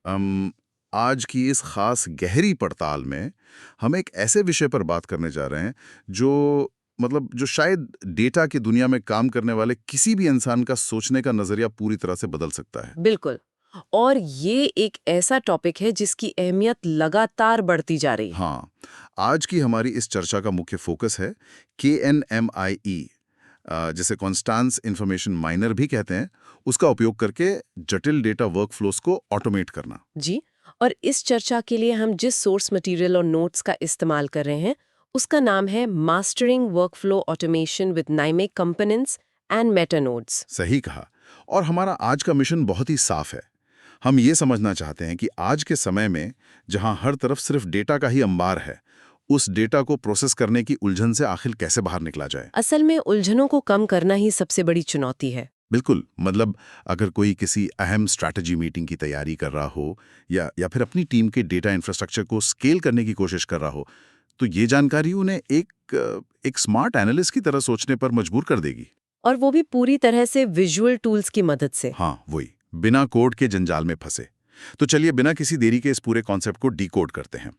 आज की इस खास गहरी पड़ताल में हम एक ऐसे विषय पर बात करने जा रहे हैं जो जो शायद डेटा की दुनिया में काम करने वाले किसी भी इंसान का सोचने का नजरिया पूरी तरह से बदल सकता है। बिल्कुल। और ये एक ऐसा टॉपिक है जिसकी अहमियत लगातार बढ़ती जा रही है। हाँ, आज की हमारी इस चर्चा का मुख्य फोकस है KNMIE, जिसे कॉन्स्टेंस इंफॉर्मेशन माइनर भी कहते हैं, उसका उपयोग करके जटिल डेटा वर्कफ्लोस को ऑटोमेट करना। जी। और इस चर्चा के लिए हम जिस सोर्स मटेरियल और नोट्स का इस्तेमाल कर रहे हैं उसका नाम है मास्टरिंग वर्कफ्लो ऑटोमेशन विद नाइमेक कंपोनेंट्स एंड मेटानोड्स। सही कहा। और हमारा आज का मिशन बहुत ही साफ है। हम ये समझना चाहते हैं कि आज के समय में जहां हर तरफ सिर्फ डेटा का ही अंबार है, उस डेटा को प्रोसेस करने की उलझन से आखिर कैसे बाहर निकला जाए। असल में उलझनों को कम करना ही सबसे बड़ी चुनौती है। बिल्कुल, अगर कोई किसी अहम स्ट्रैटेजी मीटिंग की तैयारी कर रहा हो या फिर अपनी टीम के डेटा इंफ्रास्ट्रक्चर को स्केल करने की कोशिश कर रहा हो, तो ये जानकारी उन्हें एक स्मार्ट एनालिस्ट की तरह सोचने पर मजबूर कर देगी। और वो भी पूरी तरह से विजुअल टूल्स की मदद से। हाँ, वही, बिना कोड के जंजाल में फंसे। तो चलिए बिना किसी देरी के इस पूरे कॉन्सेप्ट को डीकोड करते हैं।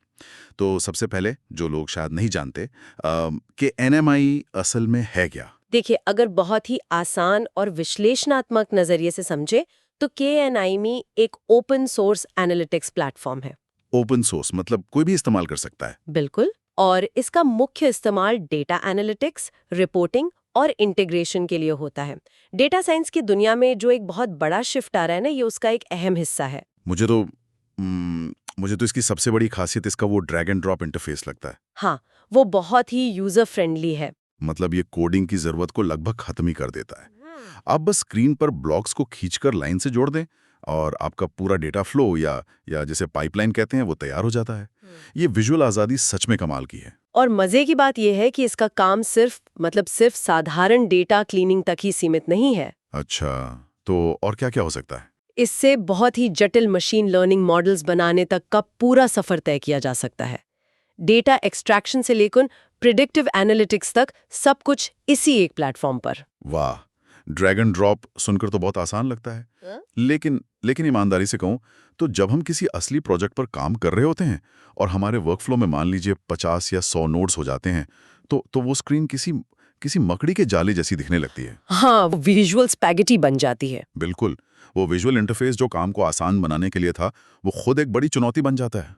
तो सबसे पहले, जो लोग शायद नहीं जानते, कि एनएमआई असल में है क्या। देखिए, अगर बहुत ही आसान और विश्लेषणात्मक नजरिए से समझे तो KNIME एक ओपन सोर्स एनालिटिक्स प्लेटफॉर्म है। ओपन सोर्स मतलब कोई भी इस्तेमाल कर सकता है। बिल्कुल। और इसका मुख्य इस्तेमाल डेटा एनालिटिक्स, रिपोर्टिंग और इंटीग्रेशन के लिए होता है। डेटा साइंस की दुनिया में जो एक बहुत बड़ा शिफ्ट आ रहा है ना, ये उसका एक अहम हिस्सा है। मुझे तो इसकी सबसे बड़ी खासियत इसका वो ड्रैग एंड ड्रॉप इंटरफेस लगता है। हाँ, वो बहुत ही यूजर फ्रेंडली है। ये कोडिंग की जरूरत को लगभग खत्म ही कर देता है। आप बस स्क्रीन पर ब्लॉक्स को खींचकर लाइन से जोड़ दें और आपका पूरा डेटा फ्लो या जिसे पाइपलाइन कहते हैं वो तैयार हो जाता है। ये विजुअल आज़ादी सच में कमाल की है। और मजे की बात यह है कि इसका काम सिर्फ साधारण डेटा क्लीनिंग तक ही सीमित नहीं है। अच्छा, तो और क्या क्या हो सकता है। इससे बहुत ही जटिल मशीन लर्निंग मॉडल्स बनाने तक का पूरा सफर तय किया जा सकता है। डेटा एक्सट्रैक्शन से लेकर प्रिडिक्टिव एनालिटिक्स तक सब कुछ इसी एक प्लेटफॉर्म पर। वाह, ड्रैग एंड ड्रॉप सुनकर तो बहुत आसान लगता है। लेकिन ईमानदारी से कहूं तो जब हम किसी असली प्रोजेक्ट पर काम कर रहे होते हैं और हमारे वर्कफ्लो में मान लीजिए 50 या 100 नोड्स हो जाते हैं, तो वो स्क्रीन किसी मकड़ी के जाले जैसी दिखने लगती है। हाँ, विजुअल स्पैगेटी बन जाती है। बिल्कुल, वो विजुअल इंटरफेस जो काम को आसान बनाने के लिए था, वो खुद एक बड़ी चुनौती बन जाता है।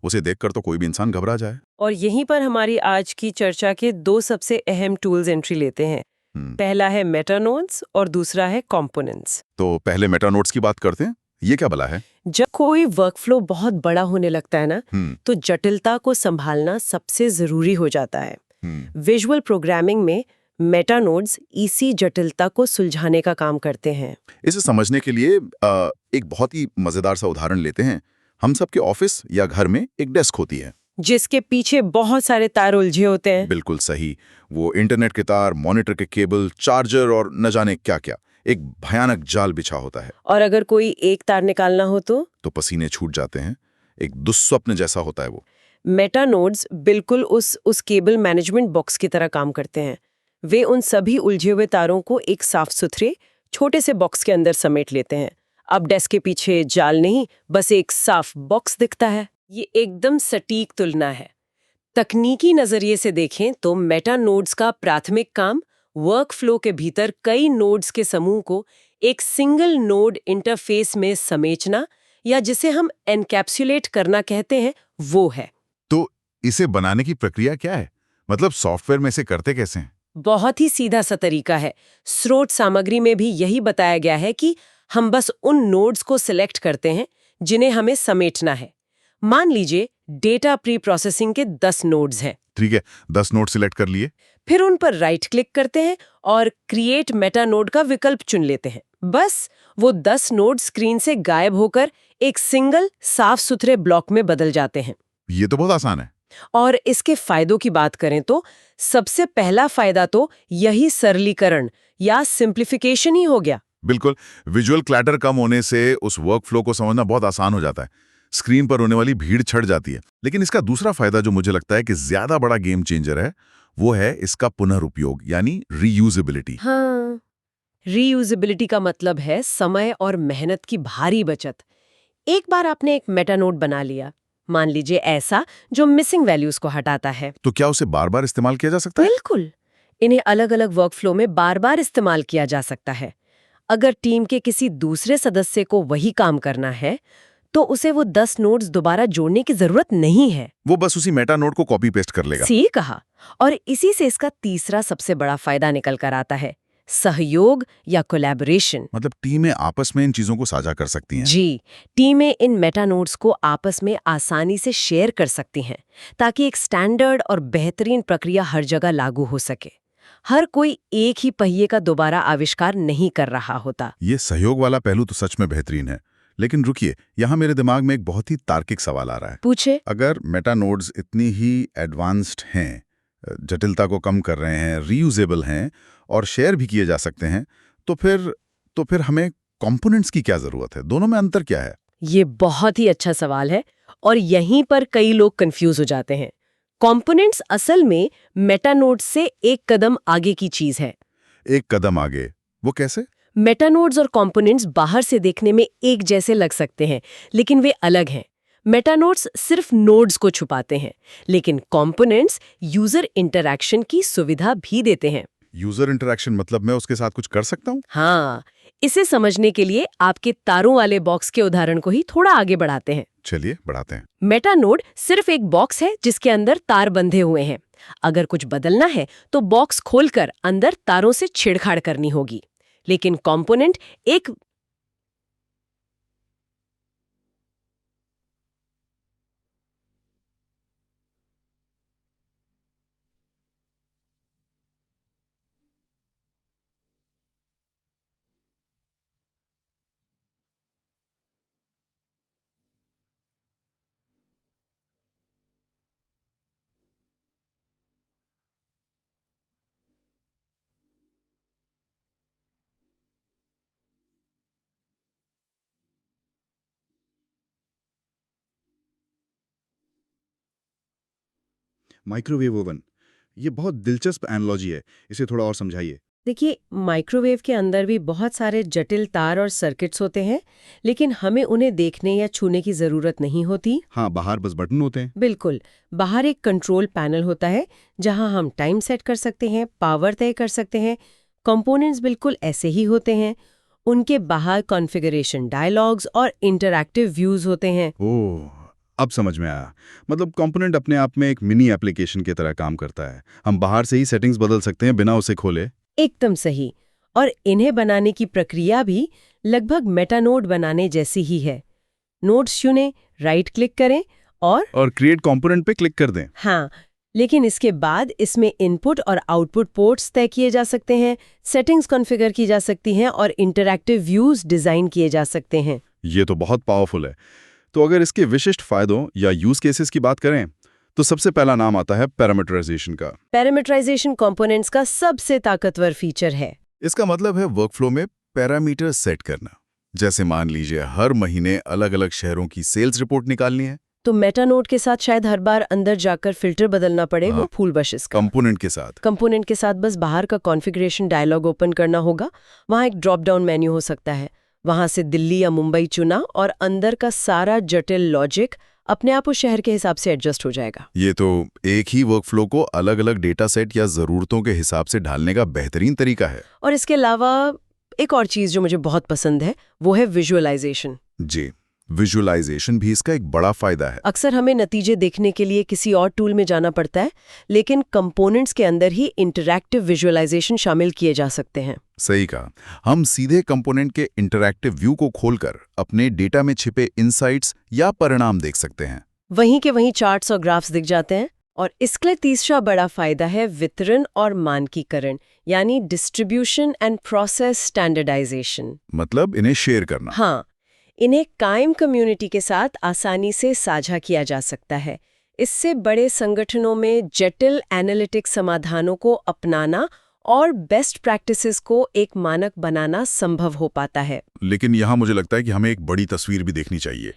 उसे देखकर तो कोई भी इंसान घबरा जाए। और यहीं पर हमारी आज की चर्चा के दो सबसे अहम टूल्स एंट्री लेते हैं। पहला है मेटानोड्स और दूसरा है कंपोनेंट्स। तो पहले मेटानोड्स की बात करते हैं। ये क्या भला है। जब कोई वर्कफ्लो बहुत बड़ा होने लगता है ना, तो जटिलता को संभालना सबसे जरूरी हो जाता है। विजुअल प्रोग्रामिंग में मेटानोड्स इसी जटिलता को सुलझाने का काम करते हैं। इसे समझने के लिए एक बहुत ही मजेदार सा उदाहरण लेते हैं। हम सबके ऑफिस या घर में एक डेस्क होती है जिसके पीछे बहुत सारे तार उलझे होते हैं। बिल्कुल सही। वो इंटरनेट के तार, मॉनिटर के केबल, चार्जर और न जाने क्या क्या, एक भयानक जाल बिछा होता है। और अगर कोई एक तार निकालना हो तो पसीने छूट जाते हैं। एक दुस्वप्न जैसा होता है वो। मेटानोड्स बिल्कुल उस केबल मैनेजमेंट बॉक्स की तरह काम करते हैं। वे उन सभी उलझे हुए तारों को एक साफ सुथरे छोटे से बॉक्स के अंदर समेट लेते हैं। अब डेस्क के पीछे जाल नहीं, बस एक साफ बॉक्स दिखता है। ये एकदम सटीक तुलना है। तकनीकी नजरिए से देखें तो मेटानोड्स का प्राथमिक काम वर्कफ्लो के भीतर कई नोड्स के समूह को एक सिंगल नोड इंटरफेस में समेटना, या जिसे हम एनकैप्सुलेट करना कहते हैं, वो है। तो इसे बनाने की प्रक्रिया क्या है। सॉफ्टवेयर में इसे करते कैसे हैं। बहुत ही सीधा सा तरीका है। स्रोत सामग्री में भी यही बताया गया है कि हम बस उन नोड्स को सिलेक्ट करते हैं जिन्हें हमें समेटना है। मान लीजिए डेटा प्री प्रोसेसिंग के 10 नोड्स हैं। ठीक है, 10 नोड सिलेक्ट कर लिए। फिर उन पर राइट क्लिक करते हैं और क्रिएट मेटा नोड का विकल्प चुन लेते हैं। बस वो 10 नोड स्क्रीन से गायब होकर एक सिंगल साफ सुथरे ब्लॉक में बदल जाते हैं। ये तो बहुत आसान है। और इसके फायदों की बात करें तो सबसे पहला फायदा तो यही सरलीकरण या सिंप्लीफिकेशन ही हो गया। बिल्कुल, विजुअल क्लैटर कम होने से उस वर्कफ्लो को समझना बहुत आसान हो जाता है। स्क्रीन पर होने वाली भीड़ छट जाती है। लेकिन इसका दूसरा फायदा जो मुझे लगता है कि ज्यादा बड़ा गेम चेंजर है, वो है इसका पुनर्उपयोग यानी रीयूजेबिलिटी। हाँ, रीयूजेबिलिटी का मतलब है समय और मेहनत की भारी बचत। एक बार आपने एक मेटा नोड बना लिया, मान लीजिए ऐसा जो मिसिंग वैल्यूज को हटाता है। तो क्या उसे बार बार इस्तेमाल किया जा सकता है? बिल्कुल, इन्हें अलग अलग वर्कफ्लो में बार बार इस्तेमाल किया जा सकता है। अगर टीम के किसी दूसरे सदस्य को वही काम करना है तो उसे वो 10 नोड्स दोबारा जोड़ने की जरूरत नहीं है। वो बस उसी मेटा नोड को कॉपी पेस्ट कर लेगा। सही कहा। और इसी से इसका तीसरा सबसे बड़ा फायदा निकल कर आता है, सहयोग या कोलैबोरेशन। मतलब टीमें आपस में इन चीजों को साझा कर सकती हैं। जी, टीमें इन मेटा नोड्स को आपस में आसानी से शेयर कर सकती हैं ताकि एक स्टैंडर्ड और बेहतरीन प्रक्रिया हर जगह लागू हो सके। हर कोई एक ही पहिए का दोबारा आविष्कार नहीं कर रहा होता। ये सहयोग वाला पहलू तो सच में बेहतरीन है। लेकिन रुकिए, यहाँ मेरे दिमाग में एक बहुत ही तार्किक सवाल आ रहा है। पूछे। अगर मेटा नोड्स इतनी ही एडवांस्ड हैं, जटिलता को कम कर रहे हैं, रीयूजेबल हैं और शेयर भी किए जा सकते हैं, तो फिर हमें कंपोनेंट्स की क्या जरूरत है? दोनों में अंतर क्या है? ये बहुत ही अच्छा सवाल है और यहीं पर कई लोग कंफ्यूज हो जाते हैं। कंपोनेंट्स असल में मेटा नोड्स से एक कदम आगे की चीज है। एक कदम आगे? वो कैसे? मेटा नोड्स और कंपोनेंट्स बाहर से देखने में एक जैसे लग सकते हैं, लेकिन वे अलग हैं। मेटा नोड्स सिर्फ नोड्स को छुपाते हैं, लेकिन कंपोनेंट्स यूजर इंटरैक्शन की सुविधा भी देते हैं। यूजर इंटरैक्शन मतलब मैं उसके साथ कुछ कर सकता हूँ? हाँ, इसे समझने के लिए आपके तारों वाले बॉक्स के उदाहरण को ही थोड़ा आगे बढ़ाते हैं। चलिए बढ़ाते हैं। मेटा नोड सिर्फ एक बॉक्स है जिसके अंदर तार बंधे हुए हैं। अगर कुछ बदलना है तो बॉक्स खोलकर अंदर तारों से छेड़छाड़ करनी होगी। लेकिन कंपोनेंट एक माइक्रोवेव ओवन, ये बहुत दिलचस्प एनालॉजी है। इसे थोड़ा और समझाइए। देखिए, माइक्रोवेव के अंदर भी बहुत सारे जटिल तार और सर्किट्स होते हैं, लेकिन हमें उन्हें देखने या छूने की जरूरत नहीं होती। हाँ, बाहर बस बटन होते हैं। बिल्कुल, बाहर एक कंट्रोल पैनल होता है जहां हम टाइम सेट कर सकते हैं, पावर तय कर सकते हैं। कंपोनेंट्स बिल्कुल ऐसे ही होते हैं। उनके बाहर कॉन्फ़िगरेशन डायलॉग्स और इंटरैक्टिव व्यूज होते हैं। ओह, अब समझ में आया। मतलब कंपोनेंट अपने आप में एक मिनी एप्लीकेशन की तरह काम करता है। हम बाहर से ही सेटिंग्स बदल सकते हैं बिना उसे खोले। एकदम सही। और इन्हें बनाने की प्रक्रिया भी लगभग मेटानोड बनाने जैसी ही है। नोड्स चुनें, राइट क्लिक करें और क्रिएट कंपोनेंट पे क्लिक कर दें। हाँ, लेकिन इसके बाद इसमें इनपुट और आउटपुट पोर्ट्स तय किए जा सकते हैं, सेटिंग्स कॉन्फ़िगर की जा सकती हैं और इंटरैक्टिव व्यूज डिजाइन किए जा सकते हैं। ये तो बहुत पावरफुल है। तो अगर इसके विशिष्ट फायदों या यूज केसेस की बात करें तो सबसे पहला नाम आता है पैरामीटराइजेशन का। पैरामीटराइजेशन कंपोनेंट्स का सबसे ताकतवर फीचर है। इसका मतलब है वर्कफ्लो में पैरामीटर सेट करना। जैसे मान लीजिए हर महीने अलग अलग शहरों की सेल्स रिपोर्ट निकालनी है, तो मेटानोड के साथ शायद हर बार अंदर जाकर फिल्टर बदलना पड़े। वो फूल बशेस का कंपोनेंट के साथ बस बाहर का कॉन्फ़िगरेशन डायलॉग ओपन करना होगा। वहाँ एक ड्रॉप डाउन मेन्यू हो सकता है, वहाँ से दिल्ली या मुंबई चुना और अंदर का सारा जटिल लॉजिक अपने आप उस शहर के हिसाब से एडजस्ट हो जाएगा। ये तो एक ही वर्कफ्लो को अलग अलग डेटा सेट या जरूरतों के हिसाब से ढालने का बेहतरीन तरीका है। और इसके अलावा एक और चीज जो मुझे बहुत पसंद है वो है विजुअलाइजेशन। जी, विजुअलाइजेशन भी इसका एक बड़ा फायदा है। अक्सर हमें नतीजे देखने के लिए किसी और टूल में जाना पड़ता है, लेकिन कंपोनेंट्स के अंदर ही इंटरैक्टिव विजुअलाइजेशन शामिल किए जा सकते हैं। सही कहा। हम सीधे कंपोनेंट के इंटरैक्टिव व्यू को खोलकर अपने डेटा में छिपे इनसाइट्स या परिणाम देख सकते हैं। वहीं के वहीं चार्ट्स और ग्राफ्स दिख जाते हैं। और इसके लिए तीसरा बड़ा फायदा है वितरण और मानकीकरण, यानी डिस्ट्रीब्यूशन एंड प्रोसेस स्टैंडर्डाइजेशन। मतलब इन्हें शेयर करना। हाँ, इन्हें कायम कम्युनिटी के साथ आसानी से साझा किया जा सकता है। इससे बड़े संगठनों में जटिल एनालिटिक समाधानों को अपनाना और बेस्ट प्रैक्टिसेस को एक मानक बनाना संभव हो पाता है। लेकिन यहाँ मुझे लगता है कि हमें एक बड़ी तस्वीर भी देखनी चाहिए।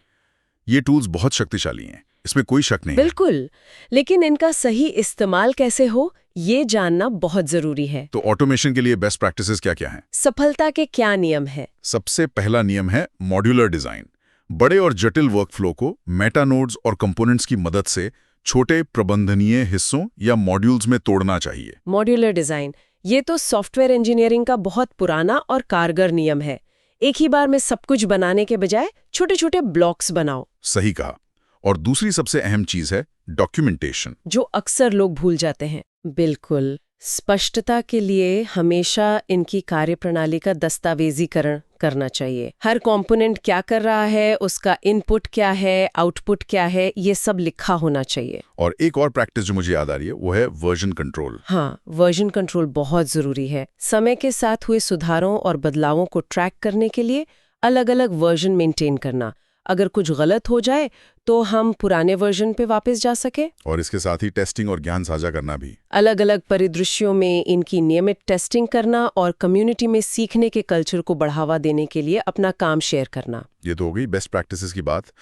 ये टूल्स बहुत शक्तिशाली हैं, इसमें कोई शक नहीं है। बिल्कुल, लेकिन इनका सही इस्तेमाल कैसे हो ये जानना बहुत जरूरी है। तो ऑटोमेशन के लिए बेस्ट प्रैक्टिसेस क्या क्या हैं? सफलता के क्या नियम है? सबसे पहला नियम है मॉड्यूलर डिजाइन। बड़े और जटिल वर्कफ्लो को मेटा नोड्स और कंपोनेंट्स की मदद से छोटे प्रबंधनीय हिस्सों या मॉड्यूल्स में तोड़ना चाहिए। मॉड्यूलर डिजाइन, ये तो सॉफ्टवेयर इंजीनियरिंग का बहुत पुराना और कारगर नियम है। एक ही बार में सब कुछ बनाने के बजाय छोटे छोटे ब्लॉक्स बनाओ। सही कहा। और दूसरी सबसे अहम चीज है डॉक्यूमेंटेशन, जो अक्सर लोग भूल जाते हैं। बिल्कुल, स्पष्टता के लिए हमेशा इनकी कार्यप्रणाली का दस्तावेजीकरण करना चाहिए। हर कंपोनेंट क्या कर रहा है, उसका इनपुट क्या है, आउटपुट क्या है, ये सब लिखा होना चाहिए। और एक और प्रैक्टिस जो मुझे याद आ रही है वो है वर्जन कंट्रोल। हाँ, वर्जन कंट्रोल बहुत जरूरी है। समय के साथ हुए सुधारों और बदलावों को ट्रैक करने के लिए अलग-अलग वर्जन मेंटेन करना। अगर कुछ गलत हो जाए तो हम पुराने वर्जन पे वापस जा सके। और इसके साथ ही टेस्टिंग और ज्ञान साझा करना भी। अलग-अलग परिदृश्यों में इनकी नियमित टेस्टिंग करना और कम्युनिटी में सीखने के कल्चर को बढ़ावा देने के लिए अपना काम शेयर करना। ये तो हो गई बेस्ट प्रैक्टिसेस की बात,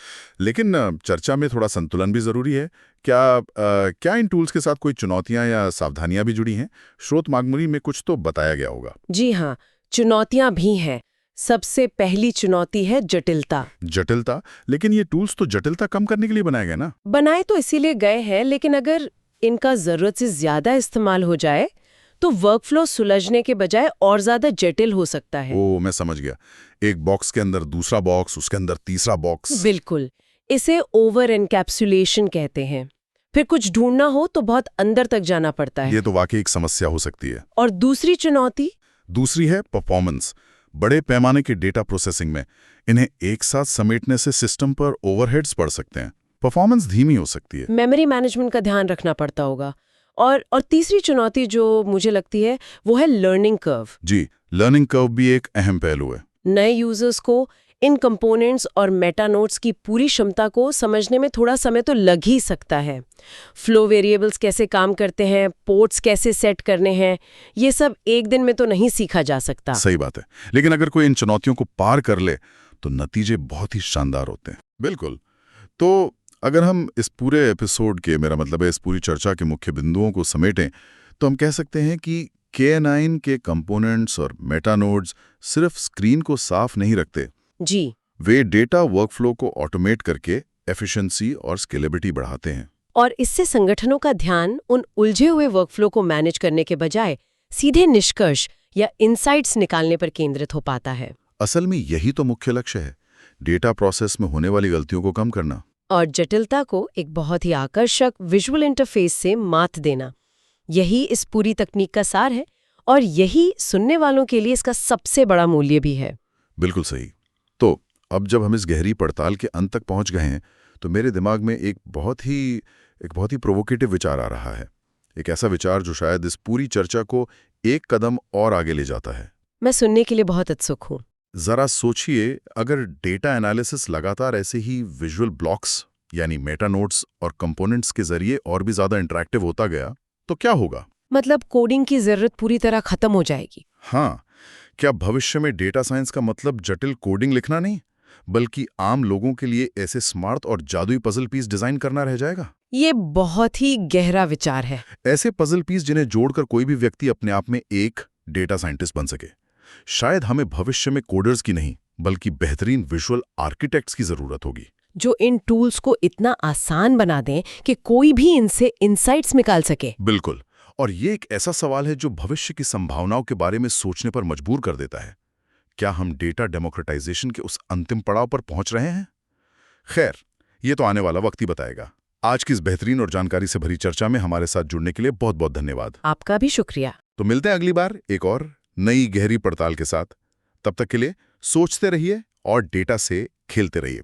लेकिन चर्चा में थोड़ा संतुलन भी जरूरी है। क्या इन टूल्स के साथ कोई चुनौतियां या सावधानियां भी जुड़ी हैं? स्रोत मागमूली में कुछ तो बताया गया होगा। जी हाँ, चुनौतियां भी हैं। सबसे पहली चुनौती है जटिलता। जटिलता? लेकिन ये टूल्स तो जटिलता कम करने के लिए बनाए गए ना? बनाए तो इसीलिए गए हैं, लेकिन अगर इनका जरूरत से ज्यादा इस्तेमाल हो जाए तो वर्कफ्लो सुलझने के बजाय और ज्यादा जटिल हो सकता है। ओ, मैं समझ गया। एक बॉक्स के अंदर दूसरा बॉक्स, उसके अंदर तीसरा बॉक्स। बिल्कुल, इसे ओवर एनकैप्सुलेशन कहते हैं। फिर कुछ ढूंढना हो तो बहुत अंदर तक जाना पड़ता है। ये तो वाकई एक समस्या हो सकती है। और दूसरी चुनौती? दूसरी है परफॉर्मेंस। बड़े पैमाने के डेटा प्रोसेसिंग में इन्हें एक साथ समेटने से सिस्टम पर ओवरहेड्स पड़ सकते हैं, परफॉर्मेंस धीमी हो सकती है। मेमोरी मैनेजमेंट का ध्यान रखना पड़ता होगा। और तीसरी चुनौती जो मुझे लगती है वो है लर्निंग कर्व। जी, लर्निंग कर्व भी एक अहम पहलू है। नए यूजर्स को इन कंपोनेंट्स और मेटा नोड्स की पूरी क्षमता को समझने में थोड़ा समय तो लग ही सकता है। फ्लो वेरिएबल्स कैसे काम करते हैं, पोर्ट्स कैसे सेट करने हैं, ये सब एक दिन में तो नहीं सीखा जा सकता। सही बात है, लेकिन अगर कोई इन चुनौतियों को पार कर ले तो नतीजे बहुत ही शानदार होते हैं। बिल्कुल। तो अगर हम इस पूरे एपिसोड के, मेरा मतलब है इस पूरी चर्चा के मुख्य बिंदुओं को समेटें तो हम कह सकते हैं कि K9 के कंपोनेंट्स और मेटा नोड्स सिर्फ स्क्रीन को साफ नहीं रखते जी, वे डेटा वर्कफ्लो को ऑटोमेट करके एफिशिएंसी और स्केलेबिलिटी बढ़ाते हैं। और इससे संगठनों का ध्यान उन उलझे हुए वर्कफ्लो को मैनेज करने के बजाय सीधे निष्कर्ष या इनसाइट्स निकालने पर केंद्रित हो पाता है। असल में यही तो मुख्य लक्ष्य है, डेटा प्रोसेस में होने वाली गलतियों को कम करना और जटिलता को एक बहुत ही आकर्षक विजुअल इंटरफेस से मात देना। यही इस पूरी तकनीक का सार है और यही सुनने वालों के लिए इसका सबसे बड़ा मूल्य भी है। बिल्कुल सही। तो अब जब हम इस गहरी पड़ताल के अंत तक पहुंच गए हैं तो मेरे दिमाग में एक बहुत ही प्रोवोकेटिव विचार आ रहा है। एक ऐसा विचार जो शायद इस पूरी चर्चा को एक कदम और आगे ले जाता है। मैं सुनने के लिए बहुत उत्सुक हूँ। जरा सोचिए, अगर डेटा एनालिसिस लगातार ऐसे ही विजुअल ब्लॉक्स यानी मेटा नोड्स और कंपोनेंट्स के जरिए और भी ज्यादा इंटरैक्टिव होता गया तो क्या होगा? मतलब कोडिंग की जरूरत पूरी तरह खत्म हो जाएगी? हाँ, क्या भविष्य में डेटा साइंस का मतलब जटिल कोडिंग लिखना नहीं, बल्कि आम लोगों के लिए ऐसे स्मार्ट और जादुई पजल पीस डिजाइन करना रह जाएगा? ये बहुत ही गहरा विचार है। ऐसे पजल पीस जिन्हें जोड़कर कोई भी व्यक्ति अपने आप में एक डेटा साइंटिस्ट बन सके। शायद हमें भविष्य में कोडर्स की नहीं बल्कि बेहतरीन विजुअल आर्किटेक्ट्स की जरूरत होगी, जो इन टूल्स को इतना आसान बना दें कि कोई भी इनसे इनसाइट्स निकाल सके। बिल्कुल। और ये एक ऐसा सवाल है जो भविष्य की संभावनाओं के बारे में सोचने पर मजबूर कर देता है। क्या हम डेटा डेमोक्रेटाइजेशन के उस अंतिम पड़ाव पर पहुंच रहे हैं? खैर, ये तो आने वाला वक्त ही बताएगा। आज की इस बेहतरीन और जानकारी से भरी चर्चा में हमारे साथ जुड़ने के लिए बहुत बहुत धन्यवाद। आपका भी शुक्रिया। तो मिलते हैं अगली बार एक और नई गहरी पड़ताल के साथ। तब तक के लिए सोचते रहिए और डेटा से खेलते रहिए।